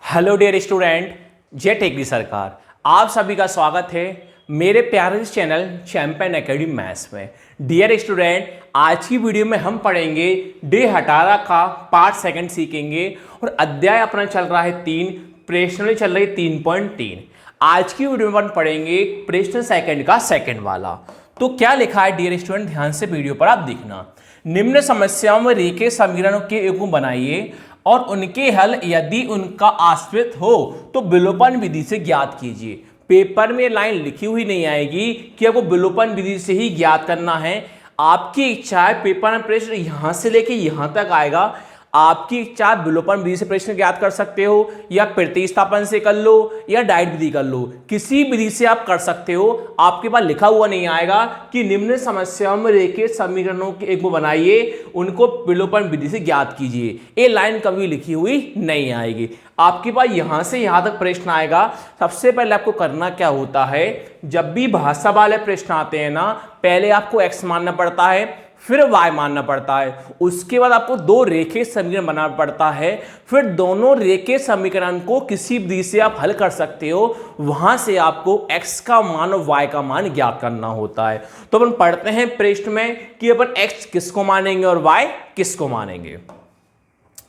Hello dear student, जय टेकरी सरकार। आप सभी का स्वागत है मेरे प्यारे चैनल चैंपियन एकेडमी मैथ्स में। डियर स्टूडेंट, आज की वीडियो में हम पढ़ेंगे डे 18 का पार्ट सेकंड सीखेंगे और अध्याय अपना चल रहा है 3, प्रश्न चल रही 3.3। आज की वीडियो में पढ़ेंगे प्रश्न सेकंड का सेकंड वाला। तो क्या लिखा है डियर स्टूडेंट, ध्यान से वीडियो पर आप देखना। निम्न समस्याओं में रेखीय समीकरणों के युग्म बनाइए और उनके हल यदि उनका आश्रित हो तो विलोपन विधि से ज्ञात कीजिए। पेपर में लाइन लिखी हुई नहीं आएगी कि आपको विलोपन विधि से ही ज्ञात करना है। आपकी इच्छा है पेपर में प्रश्न यहां से लेके यहां तक आएगा, आपकी इच्छा विलोपन विधि से प्रश्न ज्ञात कर सकते हो या प्रतिस्थापन से कर लो या डायरेक्ट विधि कर लो, किसी विधि से आप कर सकते हो। आपके पास लिखा हुआ नहीं आएगा कि निम्न समस्याओं में रेखीय समीकरणों के एक बनाइए, उनको विलोपन विधि से ज्ञात कीजिए। ये लाइन कभी लिखी हुई नहीं आएगी। आपके पास यहां से यहां तक प्रश्न आएगा। सबसे पहले आपको करना क्या होता है, जब भी भाषा वाले प्रश्न आते हैं ना, पहले आपको x मानना पड़ता है, फिर y मानना पड़ता है, उसके बाद आपको दो रेखीय समीकरण बनाना पड़ता है, फिर दोनों रेखीय समीकरण को किसी विधि से आप हल कर सकते हो। वहां से आपको x का मान और y का मान ज्ञात करना होता है। तो अपन पढ़ते हैं प्रश्न में कि अपन x किसको मानेंगे और y किसको मानेंगे।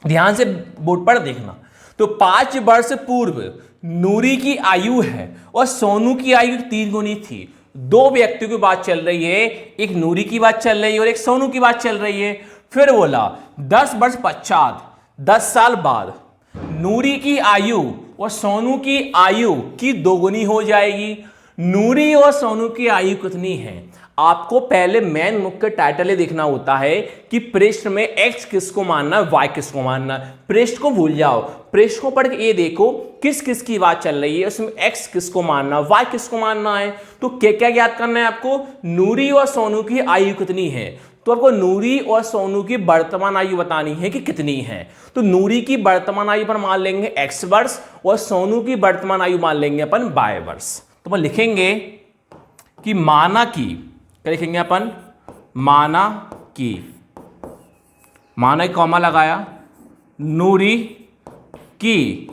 ध्यान से बोर्ड पर देखना। तो 5 वर्ष पूर्व नूरी की आयु है और सोनू की आयु 3 गुनी थी। दो व्यक्तियों की बात चल रही है, एक नूरी की बात चल रही है और एक सोनू की बात चल रही है। फिर बोला 10 वर्ष पश्चात, 10 साल बाद नूरी की आयु और सोनू की आयु की 2 गुनी हो जाएगी। नूरी और सोनू की आयु कितनी है, आपको पहले मेन मुख्य टाइटल ये देखना होता है कि प्रश्न में x किसको मानना है, y किसको मानना है। प्रश्न को भूल जाओ, प्रश्न को पढ़ के ये देखो किस किस की बात चल रही है, उसमें x किसको मानना है, y किसको मानना है। तो क्या क्या ज्ञात करना है आपको, नूरी और सोनू की आयु कितनी है। तो आपको नूरी और सोनू की वर्तमान आयु बतानी है कि कितनी है। तो नूरी की वर्तमान आयु पर मान लेंगे x वर्ष और सोनू की वर्तमान आयु मान लेंगे अपन y वर्ष। तो अपन लिखेंगे कि माना की, क्या लिखेंगे अपन, माना की, माना कॉमा लगाया, नूरी की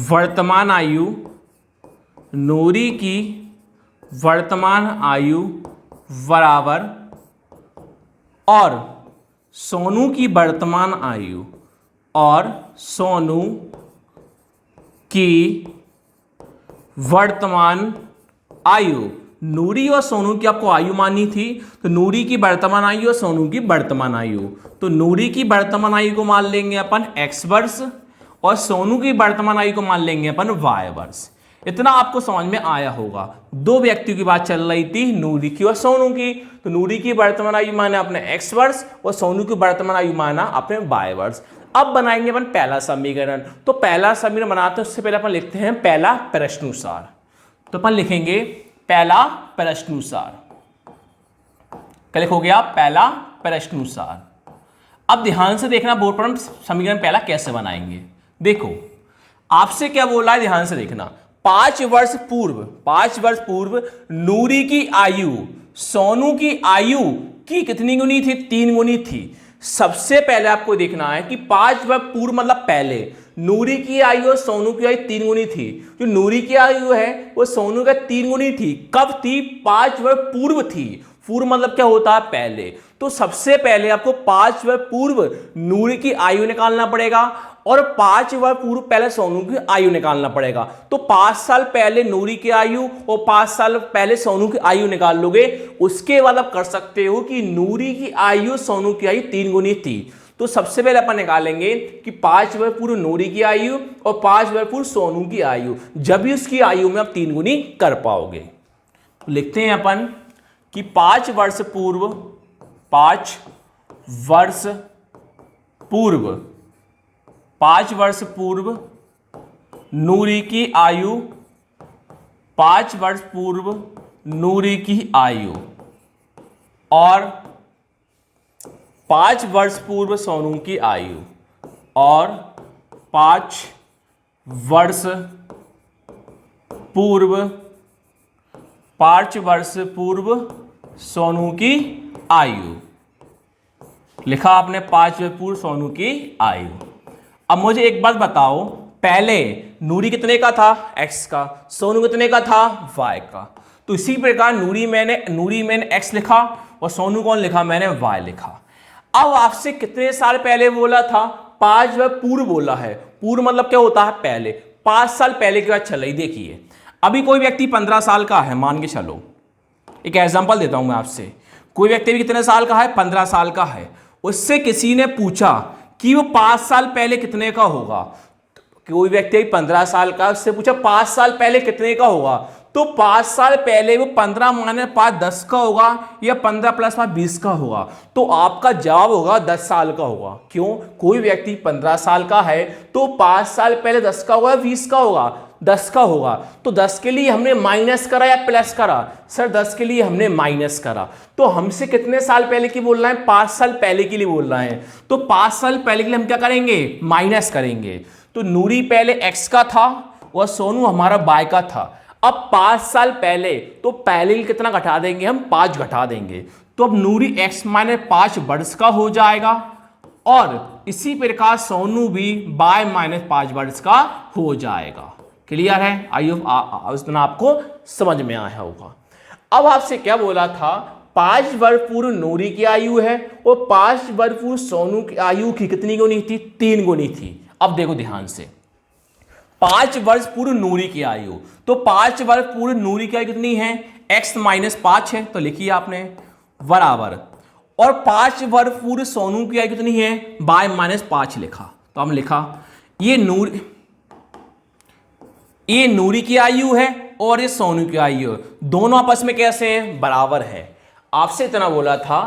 वर्तमान आयु, नूरी की वर्तमान आयु बराबर और सोनू की वर्तमान आयु, और सोनू की वर्तमान आयु। नूरी और सोनू की आपको आयु मानी थी, तो नूरी की वर्तमान आयु और सोनू की वर्तमान आयु। तो नूरी की वर्तमान आयु को मान लेंगे अपन x वर्ष और सोनू की वर्तमान आयु को मान लेंगे अपन y वर्ष। इतना आपको समझ में आया होगा। दो व्यक्तियों की बात चल रही थी, नूरी की और सोनू की। तो नूरी की वर्तमान आयु माना अपने x वर्ष और सोनू की वर्तमान आयु माना अपने y वर्ष। अब बनाएंगे अपन पहला समीकरण। तो पहला समीकरण बनाते हैं उससे पहले अपन लिखते हैं पहला प्रश्नानुसार। तो अपन लिखेंगे पहला प्रश्नानुसार। क्या लिखोगे आप, पहला प्रश्नानुसार। अब ध्यान से देखना बोर्ड पर हम समीकरण पहला कैसे बनाएंगे। देखो आपसे क्या बोला है, ध्यान से देखना। 5 वर्ष पूर्व नूरी की आयु सोनू की आयु की कितनी गुनी थी, 3 गुनी थी। सबसे पहले आपको देखना है कि 5 वर्ष पूर्व मतलब पहले नूरी की आयु और सोनू की आयु 3 गुनी थी। जो नूरी की आयु है वो सोनू का 3 गुनी थी। कब थी, 5 वर्ष पूर्व थी। पूर्व मतलब क्या होता है, पहले। तो सबसे पहले आपको 5 वर्ष पूर्व नूरी की आयु निकालना पड़ेगा और 5 वर्ष पूर्व पहले सोनू की आयु निकालना पड़ेगा। तो 5 साल पहले नूरी की आयु और 5 साल पहले सोनू की आयु निकाल लोगे। उसके बाद आप कर सकते हो कि नूरी की आयु सोनू की आयु 3 गुनी थी। तो सबसे पहले अपन निकालेंगे कि 5 वर्ष पूर्व नूरी की आयु और 5 वर्ष पूर्व सोनू की आयु, जब भी उसकी आयु में आप 3 गुनी कर पाओगे। तो लिखते हैं अपन कि 5 वर्ष पूर्व, 5 वर्ष पूर्व, 5 वर्ष पूर्व नूरी की आयु, 5 वर्ष पूर्व नूरी की आयु और 5 वर्ष पूर्व सोनू की आयु और 5 वर्ष पूर्व 5 वर्ष पूर्व सोनू की आयु। लिखा आपने 5 वर्ष पूर्व सोनू की आयु। अब मुझे एक बात बताओ, पहले नूरी कितने का था, x का, सोनू कितने का था, y का। तो इसी प्रकार नूरी मैंने x लिखा और सोनू कौन लिखा, मैंने y लिखा। अब आपसे कितने साल पहले बोला था, 5 वर्ष पूर्व बोला है। पूर्व मतलब क्या होता है, पहले, 5 साल पहले की बात चल रही। देखिए अभी कोई व्यक्ति 15 साल का है, मान के चलो, एक एग्जांपल देता हूं मैं आपसे। कोई व्यक्ति भी कितने साल का है, 15 साल का है। उससे किसी ने पूछा कि वो 5 साल पहले कितने का होगा। कोई व्यक्ति 15 साल का, उससे पूछा 5 साल पहले कितने का होगा, तो 5 साल पहले वो 15 माने 5 10 का होगा या 15 प्लस 5 20 का होगा। तो आपका जवाब होगा 10 साल का होगा। क्यों, कोई व्यक्ति 15 साल का है तो 5 साल पहले 10 का होगा, 20 का होगा, 10 का होगा। तो 10 के लिए हमने माइनस करा या प्लस करा, सर 10 के लिए हमने माइनस करा। तो हमसे कितने साल पहले की बोल रहे हैं, 5 साल पहले के लिए बोल रहे हैं। तो 5 साल पहले के लिए हम क्या करेंगे, माइनस करेंगे। तो नूरी पहले x का था और सोनू हमारा y का था। अब 5 साल पहले, तो पहले कितना घटा देंगे हम, 5 घटा देंगे। तो अब नूरी x माइनस 5 वर्ष का हो जाएगा और इसी प्रकार सोनू भी y माइनस 5 वर्ष का हो जाएगा। क्लियर है, आई होप उस दिन आपको समझ में आया होगा। अब आपसे क्या बोला था, 5 वर्ष पूर्व नूरी की आयु है और 5 वर्ष पूर्व सोनू की आयु की कितनी गुनी थी, 3 गुनी थी। अब देखो ध्यान से, 5 वर्ष पूर्व नूरी की आयु, तो 5 वर्ष पूर्व नूरी की आयु कितनी है, x माइनस 5 है, तो लिखिए आपने बराबर, और 5 वर्ष पूर्व सोनू की आयु कितनी है, y माइनस 5 लिखा। तो हम लिखा ये नूरी की आयु है और ये सोनू की आयु है, दोनों आपस में कैसे हैं, बराबर है। आपसे इतना बोला था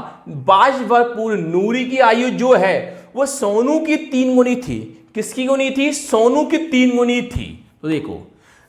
5 वर्ष पूर्व नूरी की आयु जो है वो सोनू की 3 गुनी थी। किसकी गुनी थी, सोनू की 3 गुनी थी। तो देखो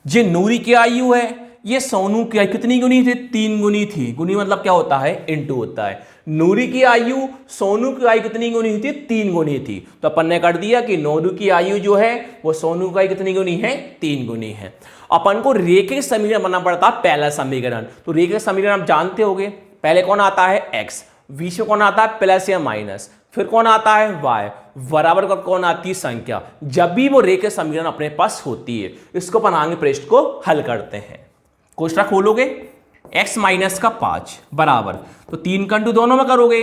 ये नूरी की आयु है, ये सोनू की आयु कितनी गुनी थी, 3 गुनी थी। गुनी मतलब क्या होता है, इनटू होता है। नूरी की आयु सोनू की आयु कितनी गुनी थी, 3 गुनी थी। तो अपन ने कर दिया कि नूरी की आयु जो है वो सोनू की आयु कितनी गुनी है, 3 गुनी है। अपन को रेखिक समीकरण बनना पड़ता है, पहला समीकरण। तो रेखिक समीकरण आप जानते होंगे, पहले कौन आता है, x, बीच में कौन आता है, प्लस या माइनस, फिर कौन आता है, y, बराबर का कौन आती है, संख्या। जब भी वो रेखिक समीकरण अपने पास होती है, इसको अपन आगे पृष्ठ को हल करते हैं। कोष्ठक खोलोगे, x माइनस का 5 बराबर, तो 3 का इंटू दोनों में करोगे,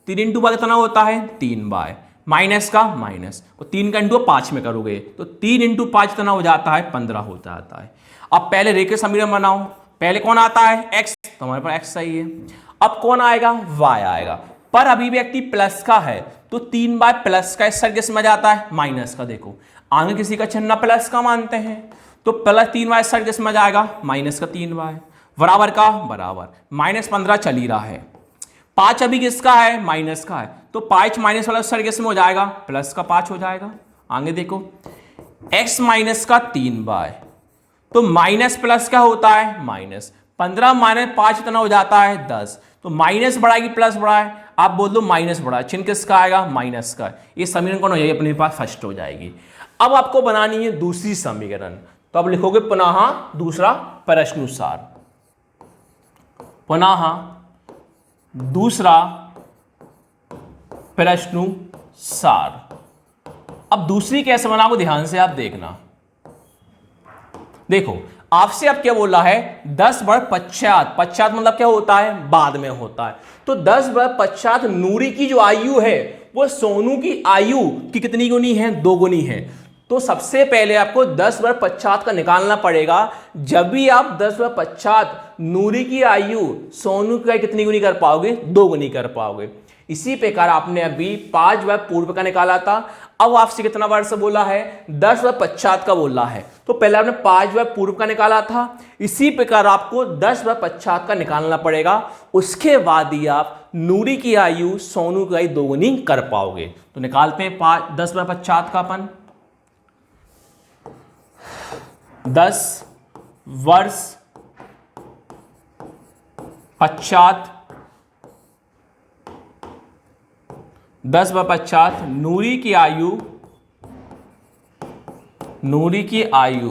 3 इंटू y कितना होता है, 3y, माइनस का माइनस, तो 3 का इंटू 5 में करोगे तो 3 इंटू 5 कितना हो जाता है, 15 हो जाता है। अब पहले रेखिक समीकरण बनाओ, पहले कौन आता है, x, तो हमारे पास x सही है। अब कौन आएगा, y आएगा, पर अभिव्यक्ति प्लस का है तो 3 बार प्लस का इस किस में जाता है, माइनस का। देखो आगे किसी का चिन्ह प्लस का मानते हैं तो प्लस 3 बार इस किस में जाएगा, माइनस का 3 बार, बराबर का बराबर, माइनस 15 चल ही रहा है। 5 अभी किसका है, माइनस का है, तो 5 माइनस वाला इस किस में हो जाएगा, प्लस का 5 हो जाएगा। आगे देखो x माइनस का 3 बार, तो माइनस प्लस क्या होता है, माइनस 15 माइनस 5 इतना हो जाता है 10, तो माइनस बढ़ा कि प्लस बढ़ा है, आप बोल दो माइनस बढ़ा, चिन्ह किसका आएगा, माइनस का। ये समीकरण कौन हो जाएगी, अपने पास फर्स्ट हो जाएगी। अब आपको बनानी है दूसरी समीकरण, तो अब लिखोगे पुनः दूसरा प्रश्नानुसार, पुनः दूसरा प्रश्नानुसार। अब दूसरी कैसे बनाओगे, ध्यान से आप देखना। देखो आपसे अब क्या बोला है, 10 वर्ष पश्चात, पश्चात मतलब क्या होता है, बाद में होता है। तो 10 वर्ष पश्चात नूरी की जो आयु है वो सोनू की आयु की कितनी गुनी है, 2 गुनी है। तो सबसे पहले आपको 10 वर्ष पश्चात का निकालना पड़ेगा। जब भी आप 10 वर्ष पश्चात नूरी की आयु सोनू की आयु कितनी गुनी कर पाओगे, 2 गुनी कर पाओगे। इसी प्रकार आपने अभी 5 वर्ष पूर्व का निकाला था, अब आपसे कितना वर्ष बोला है, 10 वर्ष पश्चात का बोला है। तो पहले आपने 5 वर्ष पूर्व का निकाला था, इसी प्रकार आपको 10 वर्ष पश्चात का निकालना पड़ेगा। उसके बाद ही आप नूरी की आयु सोनू की आयु 2 गुनी कर पाओगे। तो निकालते हैं 10 वर्ष पश्चात का अपन, 10 वर्ष पश्चात, 10 वर्ष पश्चात नूरी की आयु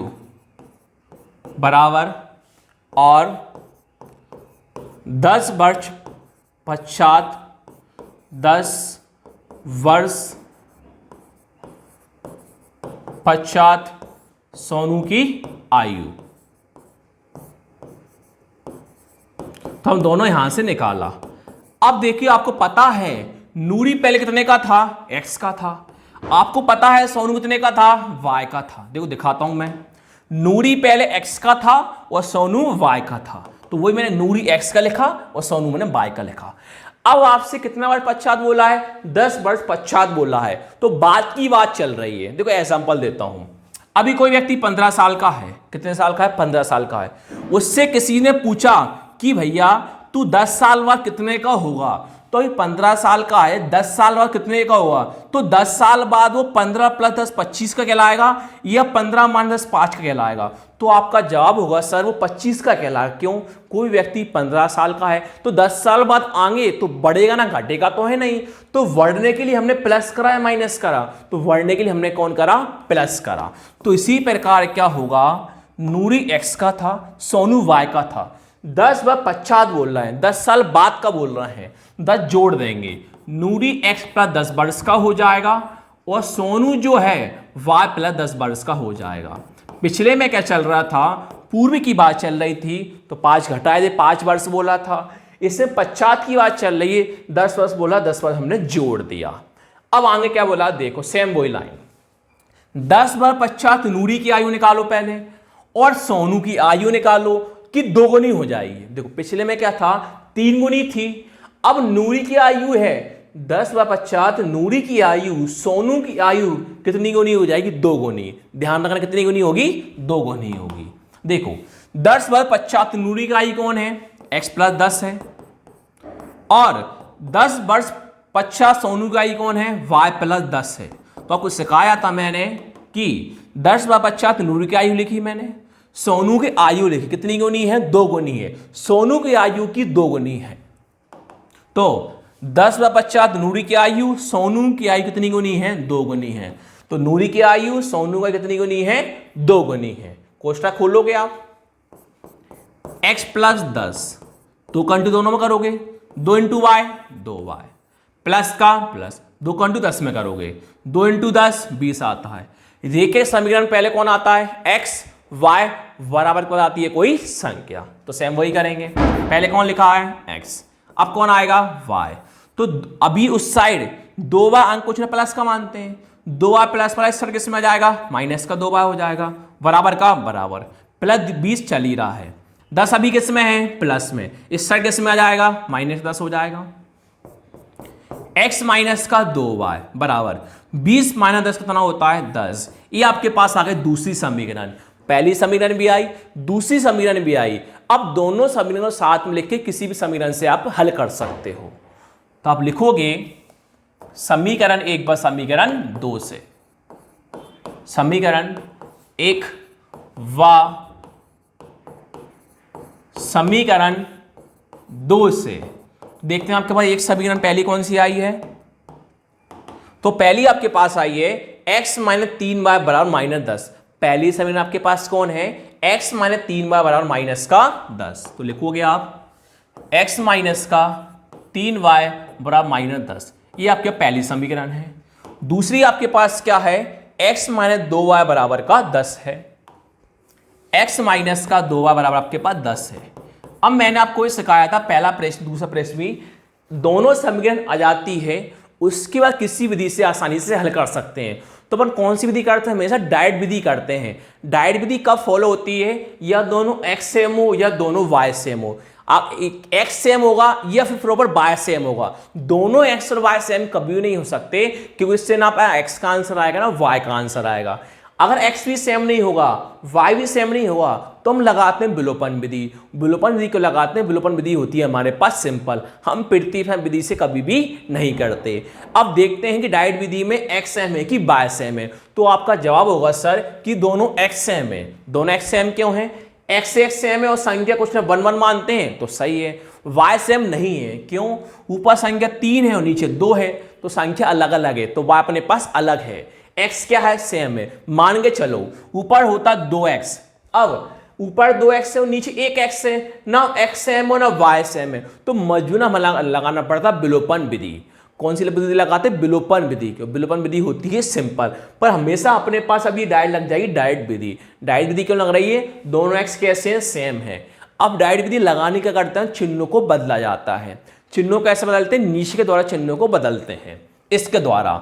बराबर, और 10 वर्ष पश्चात 10 वर्ष पश्चात सोनू की आयु। तो हम दोनों यहां से निकाला। अब देखिए आपको पता है नूरी पहले कितने का था, x का था। आपको पता है सोनू कितने का था, y का था। देखो दिखाता हूं मैं, नूरी पहले x का था और सोनू y का था, तो वही मैंने नूरी x का लिखा और सोनू मैंने y का लिखा। अब आपसे कितना वर्ष पश्चात बोला है, 10 वर्ष पश्चात बोला है, तो बात की बात चल रही है। देखो एग्जांपल देता हूं, अभी कोई व्यक्ति 15 साल का है, कितने साल का है, 15 साल का है। उससे किसी ने पूछा कि भैया तू 10 साल बाद कितने का होगा, तो ये 15 साल का है, 10 साल बाद कितने का होगा, तो 10 साल बाद वो 15 + 10 25 का कहलाएगा या 15 - 10 5 का कहलाएगा। तो आपका जवाब होगा सर वो 25 का कहलाएगा। क्यों, कोई व्यक्ति 15 साल का है तो 10 साल बाद आगे तो बढ़ेगा ना, घटेगा तो है नहीं। तो बढ़ने के लिए हमने प्लस करा या माइनस करा, तो बढ़ने के लिए हमने कौन करा, प्लस करा। तो इसी प्रकार क्या होगा, नूरी x का था, सोनू y का था। 10 वर्ष पश्चात बोल रहे हैं, 10 साल बाद का बोल रहे हैं, 10 जोड़ देंगे, नूरी x + 10 वर्ष का हो जाएगा और सोनू जो है y + 10 वर्ष का हो जाएगा। पिछले में क्या चल रहा था, पूर्व की बात चल रही थी, तो 5 घटाए थे, 5 वर्ष बोला था। इसमें पश्चात की बात चल रही है, 10 वर्ष बोला, 10 वर्ष हमने जोड़ दिया। अब आगे क्या बोला, देखो सेम वही लाइन, 10 वर्ष पश्चात नूरी की आयु निकालो पहले और सोनू की आयु निकालो कि 2 गुनी हो जाएगी। देखो पिछले में क्या था, 3 गुनी थी, अब नूरी की आयु है 10 वर्ष पश्चात नूरी की आयु सोनू की आयु कितनी गुनी हो जाएगी, 2 गुनी। ध्यान रखना कितनी गुनी होगी, 2 गुनी होगी। देखो 10 वर्ष पश्चात नूरी की आयु कौन है, x + 10 है, और 10 वर्ष पश्चात सोनू की आयु कौन है, y + 10 है। तो आपको सिखाया था मैंने कि 10 वर्ष पश्चात नूरी की आयु लिखी मैंने, सोनू की आयु लिखी, कितनी गुनी है, 2 गुनी है। सोनू की आयु की 2 गुनी है, तो 10 वर्ष पश्चात नूरी की आयु सोनू की आयु कितनी गुनी है, 2 गुनी है। तो नूरी की आयु सोनू का कितनी गुनी है, 2 गुनी है। कोष्ठक खोलोगे आप, x + 10 2 का इंटू दोनों में करोगे, 2 × y 2y, प्लस का प्लस 2 का इंटू 10 में करोगे, 2 × 10 20 आता है। रेखीय समीकरण पहले कौन आता है, x y बराबर कौन आती है, कोई संख्या। तो सेम वही करेंगे, पहले कौन लिखा है, x, अब कौन आएगा, y। तो अभी उस साइड 2 बार अंक कुछ ना प्लस का मानते हैं, 2 बार प्लस वाला इस साइड किस में आ जाएगा, माइनस का 2 बार हो जाएगा, बराबर का बराबर, प्लस 20 चल ही रहा है, 10 अभी किस में है, प्लस में, इस साइड किस में आ जाएगा, -10 हो जाएगा। x माइनस का 2y बराबर 20 - 10 कितना होता है, 10। ये आपके पास आ गए दूसरी समीकरण, पहली समीकरण भी आई, दूसरी समीकरण भी आई। अब दोनों समीकरणों साथ में लिख के किसी भी समीकरण से आप हल कर सकते हो। तो आप लिखोगे समीकरण 1 व समीकरण 2 से, समीकरण 1 व समीकरण 2 से देखते हैं आपके पास एक समीकरण पहली कौन सी आई है, तो पहली आपके पास आई है x - 3y = -10। पहली समीकरण आपके पास कौन है, x - 3y = -10। तो लिखोगे आप x - 3y = -10, ये आपके पहली समीकरण है। दूसरी आपके पास क्या है, x - 2y = 10 है, x - 2y = आपके पास 10 है। अब मैंने आपको ये सिखाया था, पहला प्रश्न दूसरा प्रश्न भी, दोनों समीकरण आ जाती है, उसके बाद किसी विधि से आसानी से हल कर सकते हैं। तो अपन कौन सी विधि करते हैं, हमेशा डायरेक्ट विधि करते हैं। डायरेक्ट विधि कब फॉलो होती है, या दोनों x सेम हो या दोनों y सेम हो। आप x सेम होगा या फिर प्रॉपर y सेम होगा, दोनों x और y सेम कभी नहीं हो सकते, क्योंकि इससे ना x का आंसर आएगा ना y का आंसर आएगा। अगर x भी सेम नहीं होगा, y भी सेम नहीं होगा, तो हम लगाते हैं विलोपन विधि। विलोपन विधि को लगाते हैं, विलोपन विधि होती है हमारे पास सिंपल, हम प्रतिफलन विधि से कभी भी नहीं करते। अब देखते हैं कि डायरेक्ट विधि में x सेम है कि y सेम है। तो आपका जवाब होगा सर कि दोनों x सेम है। दोनों x सेम क्यों है, x सेम है और संख्या कुछ ना 1 1 मानते हैं, तो सही है। y सेम नहीं है, क्यों, ऊपर संख्या 3 है और नीचे 2 है, तो संख्या अलग अलग है, तो y अपने पास अलग है। x क्या है, सेम है, मान के चलो ऊपर होता 2x, अब ऊपर 2x है और नीचे 1x है, ना x सेम हो ना y सेम है, तो मजबूरन हमें लगाना पड़ता विलोपन विधि। कौन सी विधि लगाते हैं? विलोपन विधि। क्यों? विलोपन विधि होती है सिंपल, पर हमेशा अपने पास अभी डायरेक्ट लग जाएगी डायरेक्ट विधि। डायरेक्ट विधि क्यों लग रही है? दोनों एक्स कैसे हैं? सेम है। अब डायरेक्ट विधि लगाने का करते हैं, चिन्हों को बदला जाता है। चिन्हों कैसे बदलते हैं? नीचे के द्वारा चिन्हों को बदलते हैं। इसके द्वारा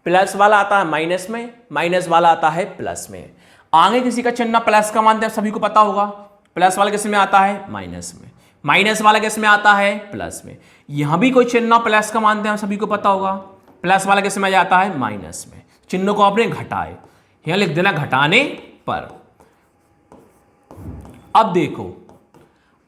प्लस वाला आता है माइनस में, माइनस वाला आता है प्लस में। आगे किसी का चिन्ह प्लस का मानते हैं, सभी को पता होगा। प्लस वाला किस में आता है? माइनस में। माइनस वाला किस में आता है? प्लस में। यहां भी कोई चिन्ह प्लस का मानते हैं, सभी को पता होगा। प्लस वाला किस में जाता है? माइनस में। चिन्हों को आपने घटाए, यहां लिख देना घटाने पर। अब देखो,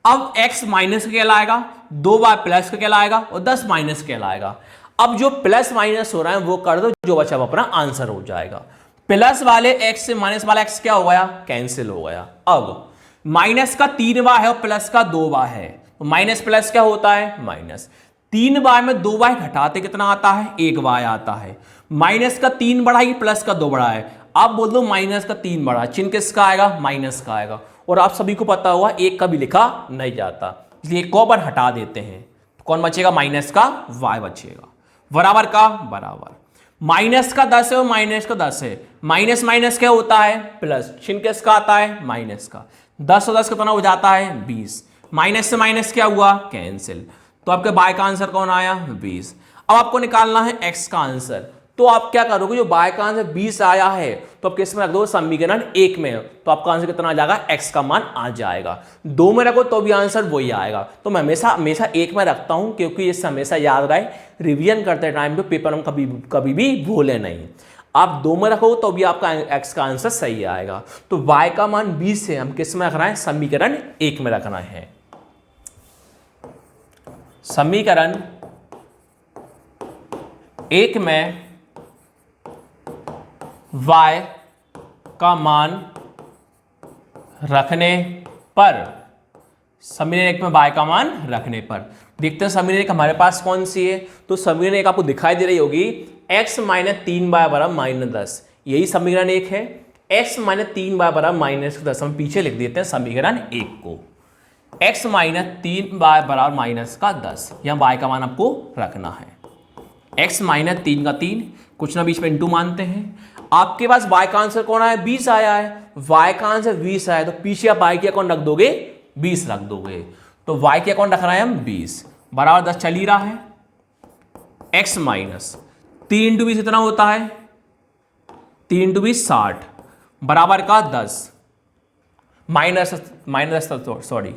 अब x माइनस का कहलाएगा, 2y प्लस का कहलाएगा और 10 माइनस कहलाएगा। अब जो प्लस माइनस हो रहा है वो कर दो, जो बचा वो अपना आंसर हो जाएगा। प्लस वाले x से माइनस वाला x क्या हो गया? कैंसिल हो गया। अब माइनस का 3y है और प्लस का 2y है, तो माइनस प्लस क्या होता है? माइनस। 3y में 2y घटाते कितना आता है? 1y आता है। माइनस का 3 बड़ा है, प्लस का 2 बड़ा है। आप बोल दो माइनस का 3 बड़ा, चिन्ह किसका आएगा? माइनस का आएगा। और आप सभी को पता हुआ एक का भी लिखा नहीं जाता, इसलिए एक को अपन हटा देते हैं। तो कौन बचेगा? माइनस का y बचेगा। बराबर का बराबर। माइनस का 10 है और माइनस का 10 है। माइनस माइनस क्या होता है? प्लस। चिन्ह किसका आता है? माइनस का। 10 और 10 कितना हो जाता है? 20। माइनस से माइनस क्या हुआ? कैंसिल। तो आपके y का आंसर कौन आया? 20। अब आपको निकालना है x का आंसर। तो आप क्या करोगे? जो y का आंसर 20 आया है तो आप किस में रख दो? समीकरण 1 में। तो आपका आंसर कितना आ जाएगा? x का मान आ जाएगा। 2 में रखो तो भी आंसर वही आएगा। तो मैं हमेशा हमेशा 1 में रखता हूं, क्योंकि ये हमेशा याद रहे, रिवीजन करते टाइम पे पेपर में कभी भी भूले नहीं। आप 2 में रखो तो भी आपका x का आंसर सही आएगा। तो y का मान 20 है, हम किस में रख रहे हैं? समीकरण 1 में रखना है। समीकरण 1 में y का मान रखने पर, समीकरण 1 में y का मान रखने पर देखते हैं समीकरण 1 हमारे पास कौन सी है। तो समीकरण 1 आपको दिखाई दे रही होगी, x माइनस 3y बराबर -10। यही समीकरण 1 है। x माइनस 3y बराबर -10 हम पीछे लिख देते हैं समीकरण 1 को। x माइनस 3y बराबर -10, यहां y का मान आपको रखना है। x माइनस 3 का 3, कुछ ना बीच में इंटू मानते हैं। आपके पास y का आंसर कौन आया? 20 आया है। y का आंसर 20 आया तो पीछे आप y के अकाउंट रख दोगे? 20 रख दोगे। तो y के अकाउंट रख रहे हैं हम 20 बराबर 10 चल ही रहा है। x माइनस 3 इंटू 20 कितना होता है? 3 इंटू 20 60 बराबर का 10 माइनस सॉरी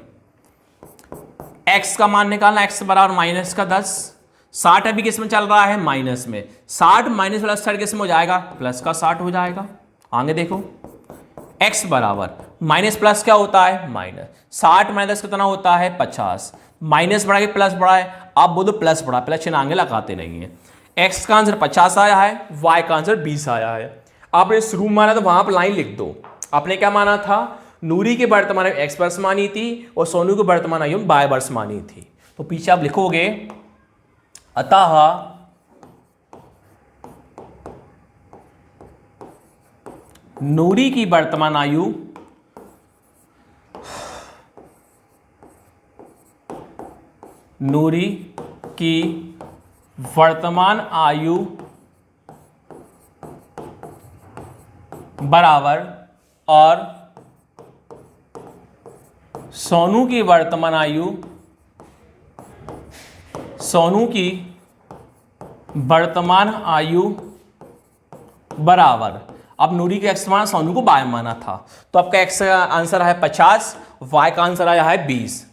x का मान निकालना, x बराबर माइनस का 10। 60 अभी किस में चल रहा है? माइनस में। 60 माइनस प्लस 60 किस में हो जाएगा? प्लस का 60 हो जाएगा। आगे देखो, x बराबर माइनस प्लस क्या होता है? माइनस। 60 माइनस कितना होता है? 50। माइनस बढ़ा के प्लस बढ़ा है, आप बोलो प्लस बढ़ा, प्लस चिन्ह आगे लगाते नहीं है। x का आंसर 50 आया है, y का आंसर 20 आया है। आपने शुरू में माना तो वहां पर लाइन लिख दो। आपने क्या माना था? नूरी के वर्तमान में x वर्ष मानी थी और सोनू के वर्तमान आयु में y वर्ष मानी थी। तो पीछे आप लिखोगे, अतः नूरी की वर्तमान आयु बराबर और सोनू की वर्तमान आयु बराबर। अब नूरी के x माना, सोनू को y माना था, तो आपका x का आंसर है 50, y का आंसर आया है 20।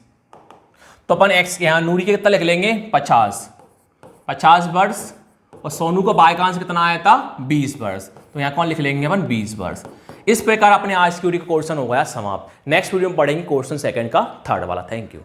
तो अपन x यहां नूरी के कितना लिख लेंगे? 50 वर्ष, और सोनू को y का आंसर कितना आया था? 20 वर्ष। तो यहां कौन लिख लेंगे अपन? 20 वर्ष। इस प्रकार अपने आज की वीडियो का क्वेश्चन हो गया समाप्त। नेक्स्ट वीडियो में पढ़ेंगे क्वेश्चन सेकंड का थर्ड वाला। Thank you.